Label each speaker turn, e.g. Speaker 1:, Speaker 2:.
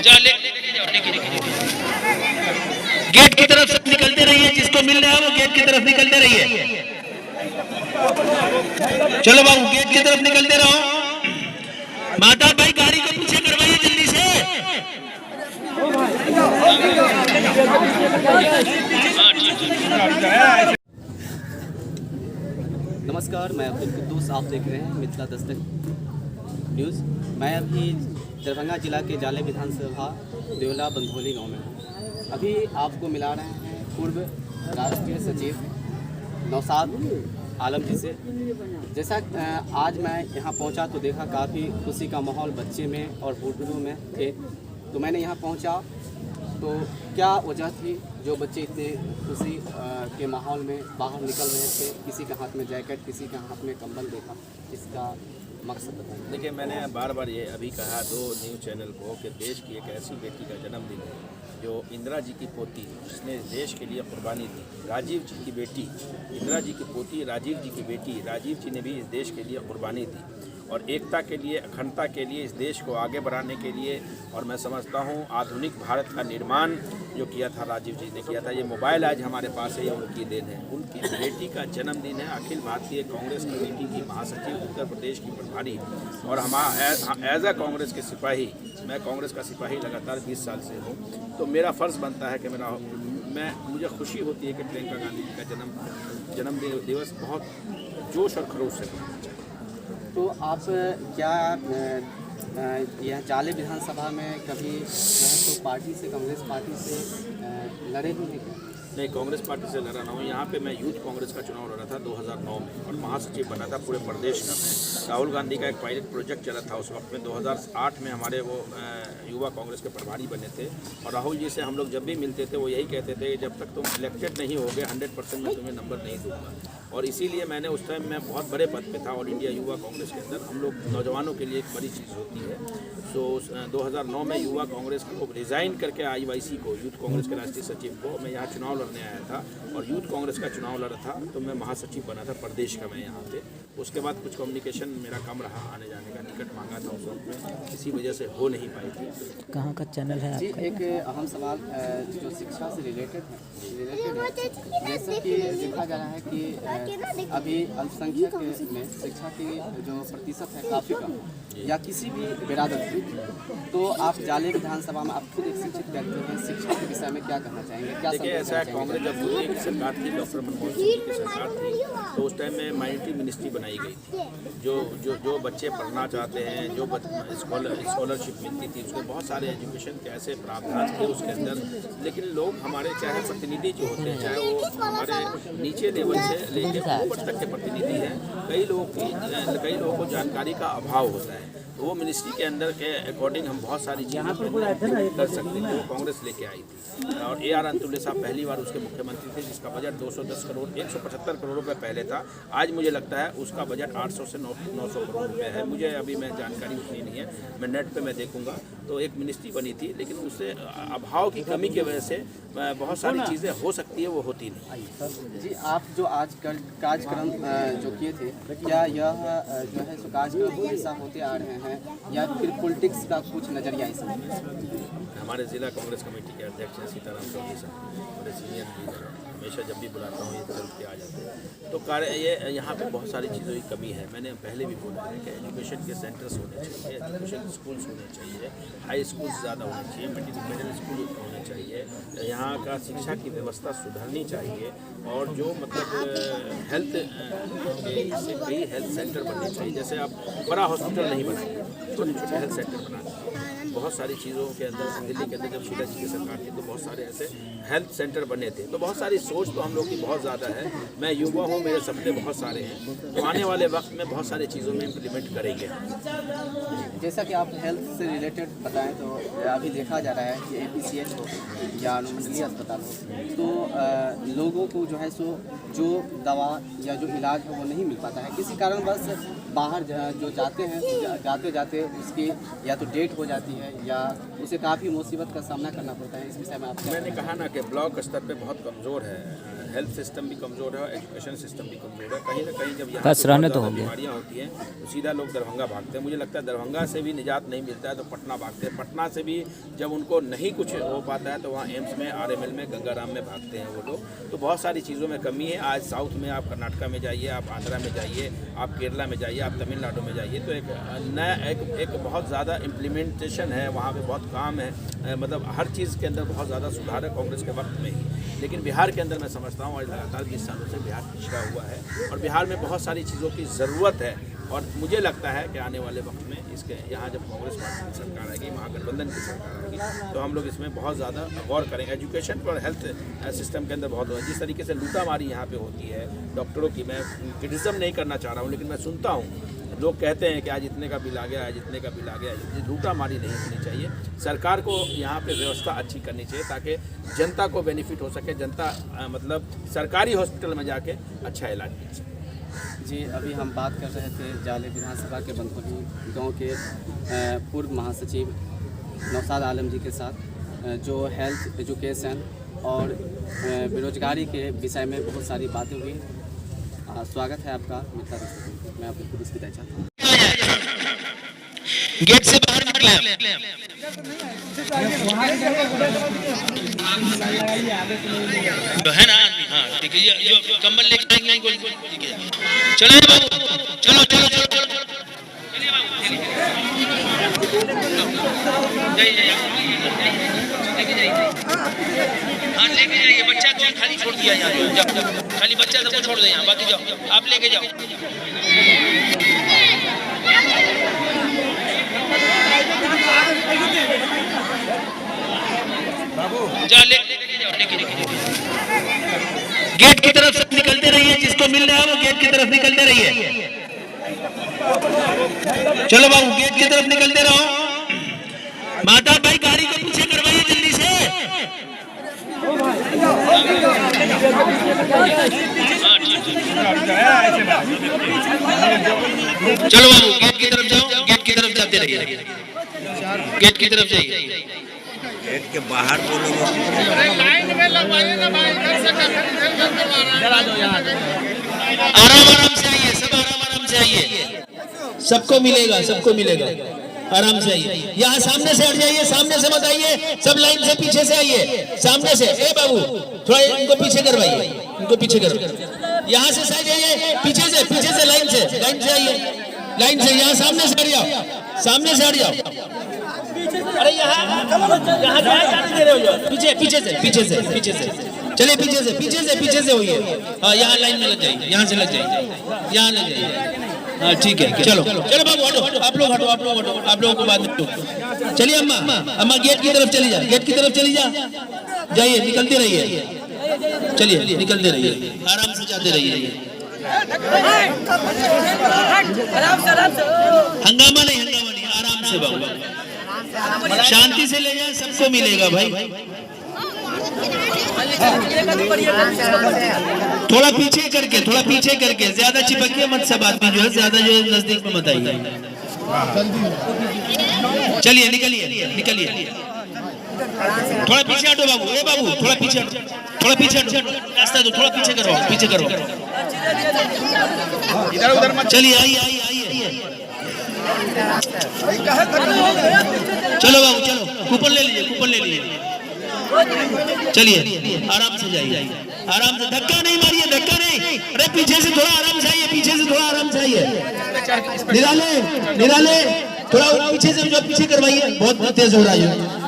Speaker 1: Gate की तरफ से निकलते रहिए, जिसको मिल रहा है वो गेट की तरफ निकलते रहिए। चलो बाबू गेट की तरफ निकलते रहो। माता भाई गाड़ी को पीछे करवाइए जल्दी से।
Speaker 2: नमस्कार, मैं अब्दुल कुद्दूस, आप देख रहे हैं मिथिला दस्तक न्यूज़। मैं अभी दरभंगा जिला के जाले विधानसभा देवला बंधोली गांव में हूँ। अभी आपको मिला रहे हैं पूर्व राष्ट्रीय सचिव नौशाद आलम जी से। जैसा आज मैं यहाँ पहुँचा तो देखा काफ़ी खुशी का माहौल बच्चे में और बुजुर्गों में थे। तो मैंने यहाँ पहुँचा तो क्या वजह थी जो बच्चे इतने खुशी के माहौल में बाहर निकल रहे थे? किसी के हाथ में जैकेट, किसी के हाथ में कंबल देखा, इसका मकसद बताइए।
Speaker 3: देखिए, मैंने बार बार ये अभी कहा दो न्यूज़ चैनल को कि देश की एक ऐसी बेटी का जन्मदिन है जो इंदिरा जी की पोती, जिसने देश के लिए कुर्बानी दी। राजीव जी की बेटी, इंदिरा जी की पोती, राजीव जी की बेटी, राजीव जी ने भी इस देश के लिए कुर्बानी दी और एकता के लिए, अखंडता के लिए, इस देश को आगे बढ़ाने के लिए। और मैं समझता हूँ आधुनिक भारत का निर्माण जो किया था राजीव जी ने किया था। ये मोबाइल आज हमारे पास है, ये उनकी देन है। उनकी बेटी का जन्मदिन है। अखिल भारतीय कांग्रेस कमेटी की महासचिव, उत्तर प्रदेश की प्रभारी, और हमारा एज अ कांग्रेस के सिपाही, मैं कांग्रेस का सिपाही लगातार 20 साल से हूँ, तो मेरा फ़र्ज़ बनता है कि मुझे खुशी होती है कि प्रियंका गांधी जी का जन्मदिन दिवस बहुत जोश और खरोश से मनाया जाए।
Speaker 2: तो आप क्या यह जाले विधानसभा में कभी जो है तो पार्टी से, कांग्रेस पार्टी से लड़े भी हैं क्या?
Speaker 3: नहीं, कांग्रेस पार्टी से लड़ा ना हूँ। यहाँ पे मैं यूथ कांग्रेस का चुनाव लड़ा था 2009 में और महासचिव बना था पूरे प्रदेश का। मैं राहुल गांधी का एक पायलट प्रोजेक्ट चला था उस वक्त में। 2008 में हमारे वो युवा कांग्रेस के प्रभारी बने थे और राहुल जी से हम लोग जब भी मिलते थे वो यही कहते थे कि जब तक तुम इलेक्टेड नहीं होगे 100% मैं तुम्हें नंबर नहीं दूँगा। और इसीलिए मैंने उस टाइम मैं बहुत बड़े पद पे था ऑल इंडिया युवा कांग्रेस के अंदर। हम लोग नौजवानों के लिए एक बड़ी चीज़ होती है। सो 2009 में युवा कांग्रेस को रिज़ाइन करके IYC को, यूथ कांग्रेस के राष्ट्रीय सचिव को, मैं यहाँ चुनाव लड़ने आया था और यूथ कांग्रेस का चुनाव लड़ा था तो मैं महासचिव बना था प्रदेश का मैं यहाँ पे। उसके बाद कुछ कम्युनिकेशन मेरा कम रहा, आने जाने का टिकट मांगा था उस वक्त में, इसी वजह से हो नहीं पाई थी।
Speaker 4: कहाँ का चैनल है
Speaker 2: जी,
Speaker 4: आपका?
Speaker 2: एक अहम सवाल जो शिक्षा से रिलेटेड है, जैसा कि देखा जा रहा है कि अभी अल्पसंख्यक में शिक्षा की जो प्रतिशत है काफ़ी कम, या किसी भी बिरादर की। तो आप जाले विधानसभा में आप खुद एक शिक्षित व्यक्ति हैं, शिक्षा के विषय में क्या कहना चाहेंगे? क्या
Speaker 3: देखिए, ऐसा है, कांग्रेस जब मोदी की सरकार थी, डॉक्टर मनमोहन सिंह की सरकार थी, तो उस टाइम में माइनॉरिटी मिनिस्ट्री बनाई गई थी। जो बच्चे पढ़ना चाहते हैं, जो स्कॉलरशिप मिलती थी, उसके बहुत सारे एजुकेशन के ऐसे प्रावधान थे उसके अंदर। लेकिन लोग हमारे, चाहे प्रतिनिधि जो होते हैं, चाहे वो हमारे नीचे लेवल से लेकर ऊपर तक के प्रतिनिधि हैं, कई लोगों को जानकारी का अभाव होता है। तो वो मिनिस्ट्री के अंदर के अकॉर्डिंग हम बहुत सारी चीज़ें कर सकते थे। वो कांग्रेस लेके आई थी और AR अंतुल्य साहब पहली बार उसके मुख्यमंत्री थे, जिसका बजट 210 करोड़ 175 करोड़ रुपए पहले था। आज मुझे लगता है उसका बजट 800 से 900 करोड़ रुपए है। मुझे अभी मैं जानकारी उतनी नहीं है, मैं नेट पे मैं देखूंगा। तो एक मिनिस्ट्री बनी थी, लेकिन उससे अभाव की कमी की वजह से बहुत सारी चीज़ें हो सकती है, वो होती नहीं।
Speaker 2: जी, आप जो आज कार्यक्रम जो किए थे, क्या यह जो है सो कार्यक्रम हमेशा होते आ रहे हैं या फिर पॉलिटिक्स का कुछ नज़रिया इसमें?
Speaker 3: हमारे ज़िला कांग्रेस कमेटी के अध्यक्ष हैं सीताराम चौधरी साहब, बड़े सीनियर लीडर हैं। हमेशा जब भी बुलाता हूँ ये चल के आ जाते हैं। तो ये यहाँ पे बहुत सारी चीज़ों की कमी है। मैंने पहले भी बोला है कि एजुकेशन के सेंटर्स होने चाहिए, एजुकेशन स्कूल्स होने चाहिए, हाई स्कूल्स ज़्यादा होने चाहिए, मिडिल स्कूल होने चाहिए। यहाँ का शिक्षा की व्यवस्था सुधरनी चाहिए और जो मतलब हेल्थ से कई हेल्थ सेंटर बनने चाहिए। जैसे आप बड़ा हॉस्पिटल नहीं बनाएंगे, छोटे छोटे हेल्थ सेंटर बनाते हैं। बहुत सारी चीज़ों के अंदर, दिल्ली के अंदर जब शीला जी की सरकार थी तो बहुत सारे ऐसे हेल्थ सेंटर बने थे। तो बहुत सारी सोच तो हम लोग की बहुत ज़्यादा है। मैं युवा हूँ, मेरे सपने बहुत सारे हैं, तो आने वाले वक्त में बहुत सारी चीज़ों में इम्प्लीमेंट करेंगे।
Speaker 2: जैसा कि आप हेल्थ से रिलेटेड बताएं तो अभी देखा जा रहा है कि APCH हो या अनुमंडलीय अस्पताल हो, तो लोगों को जो है सो जो दवा या जो इलाज है वो नहीं मिल पाता है। किसी कारणवश बाहर जो जाते हैं, जाते जाते उसकी या तो डेट हो जाती है या उसे काफ़ी मुसीबत का सामना करना पड़ता है। इस विषय में आप,
Speaker 3: मैंने कहा ना कि ब्लॉक स्तर पे बहुत कमज़ोर है हेल्थ सिस्टम भी कमज़ोर है और एजुकेशन सिस्टम भी कमज़ोर है। कहीं ना कहीं जब यहाँ
Speaker 4: बस
Speaker 3: पे
Speaker 4: रहने
Speaker 3: बहुत
Speaker 4: तो
Speaker 3: ज़्यादा
Speaker 4: होंगे।
Speaker 3: बीमारियाँ होती हैं तो सीधा लोग दरभंगा भागते हैं। मुझे लगता है दरभंगा से भी निजात नहीं मिलता है तो पटना भागते हैं। पटना से भी जब उनको नहीं कुछ हो पाता है तो वहाँ एम्स में, RML में, गंगाराम में भागते हैं वो लोग। तो बहुत सारी चीज़ों में कमी है। आज साउथ में आप कर्नाटका में जाइए, आप आंध्रा में जाइए, आप केरला में जाइए, आप तमिलनाडु में जाइए, तो एक नया एक बहुत ज़्यादा इम्प्लीमेंटेशन है वहाँ पे, बहुत काम है। मतलब हर चीज़ के अंदर बहुत ज़्यादा सुधार है कांग्रेस के वक्त में ही। लेकिन बिहार के अंदर मैं समझता हूँ आज लगातार 20 सालों से बिहार पिछड़ा हुआ है और बिहार में बहुत सारी चीज़ों की ज़रूरत है। और मुझे लगता है कि आने वाले वक्त में इसके यहाँ जब कांग्रेस पार्टी की सरकार आएगी, महागठबंधन की सरकार आएगी, तो हम लोग इसमें बहुत ज़्यादा गौर करेंगे। एजुकेशन पर, हेल्थ सिस्टम के अंदर बहुत हो, जिस तरीके से लूटामारी यहाँ पे होती है डॉक्टरों की, मैं क्रिटिसिज्म नहीं करना चाह रहा हूँ, लेकिन मैं सुनता हूँ लोग कहते हैं कि आज इतने का बिल आ गया, आज इतने का बिल आ गया। ये लूटामारी नहीं होनी चाहिए। सरकार को यहाँ पे व्यवस्था अच्छी करनी चाहिए ताकि जनता को बेनिफिट हो सके, जनता मतलब सरकारी हॉस्पिटल में जाके अच्छा इलाज मिल सके।
Speaker 2: जी, अभी हम बात कर रहे थे जाले विधानसभा के बंधोली गांव के पूर्व महासचिव नौशाद आलम जी के साथ, जो हेल्थ, एजुकेशन और बेरोजगारी के विषय में बहुत सारी बातें हुई। स्वागत है आपका मित्रा दस्तक। मैं आपको पुलिस की चाहता हूँ।
Speaker 1: गेट से बाहर निकले। है ना आदमी? हाँ ठीक है। ये जो कंबल लेके आएंगे इनको, ठीक है। चलो बाबू, चलो चलो चलो चलो चलो, चलिए बाबू, जाइए लेके जाइए। हाँ लेके जाइए, बच्चा को खाली छोड़ दिया यहाँ, खाली बच्चा सबको छोड़ दे यहाँ, बाकी जाओ आप लेके जाओ। जा लेके जाओ, लेके गेट की तरफ से निकलते रहिए। जिसको मिल रहा है वो गेट की तरफ निकलते रहिए। चलो बाबू, गेट की तरफ निकलते रहो। माता भाई गाड़ी को पीछे करवाइए जल्दी से। चलो बाबू, गेट की तरफ जाओ, गेट की तरफ जाते रहिए, गेट की तरफ जाइए।
Speaker 5: गेट के बाहर बोलो।
Speaker 6: लाइन में लगवाइए ना भाई, इधर से
Speaker 1: आराम आराम से आइए, सब आराम आराम से आइए। सबको मिलेगा, सबको मिलेगा। आराम से आइए। यहाँ सामने से हट जाइए, सामने से मत आइए, सब लाइन से पीछे से आइए, सामने से। ए बाबू थोड़ा इनको पीछे करवाइए, इनको पीछे करवाइए। यहाँ से साइड आइए, पीछे से लाइन से आइए, लाइन से। यहाँ सामने से हट जाओ, सामने से हट जाओ। अरे यहाँ दे रहे हो, पीछे से चलिए, पीछे से होइए। हाँ यहाँ लाइन में लग जाइए, यहाँ से लग जाइए, यहाँ लग जाइए। हाँ ठीक है, चलो बाबू हटो, आप लोग हटो, आप लोगों को बाद में। चलिए अम्मा गेट की तरफ चली जा, गेट की तरफ चली जा, जाइए, निकलते रहिए, चलिए निकलते रहिए, आराम से जाते रहिए। हंगामा नहीं, आराम से बाबू, शांति से ले जाए, सबको मिलेगा भाई। थोड़ा पीछे करके, ज्यादा चिपकिए मत, सब आदमी जो है ज्यादा जो नजदीक में मत आइए। चलिए निकलिए। थोड़ा पीछे हटो बाबू, ए बाबू थोड़ा पीछे हटो, रास्ता दो, थोड़ा पीछे करो।
Speaker 3: इधर उधर मत।
Speaker 1: चलिए आइए। चलो बाबू, चलो कूपन ले लीजिए। चलिए आराम से जाइए, आराम से, धक्का नहीं मारिए, अरे पीछे से थोड़ा आराम से आइए, निराले थोड़ा पीछे से, जो पीछे करवाइए, बहुत तेज हो रहा है।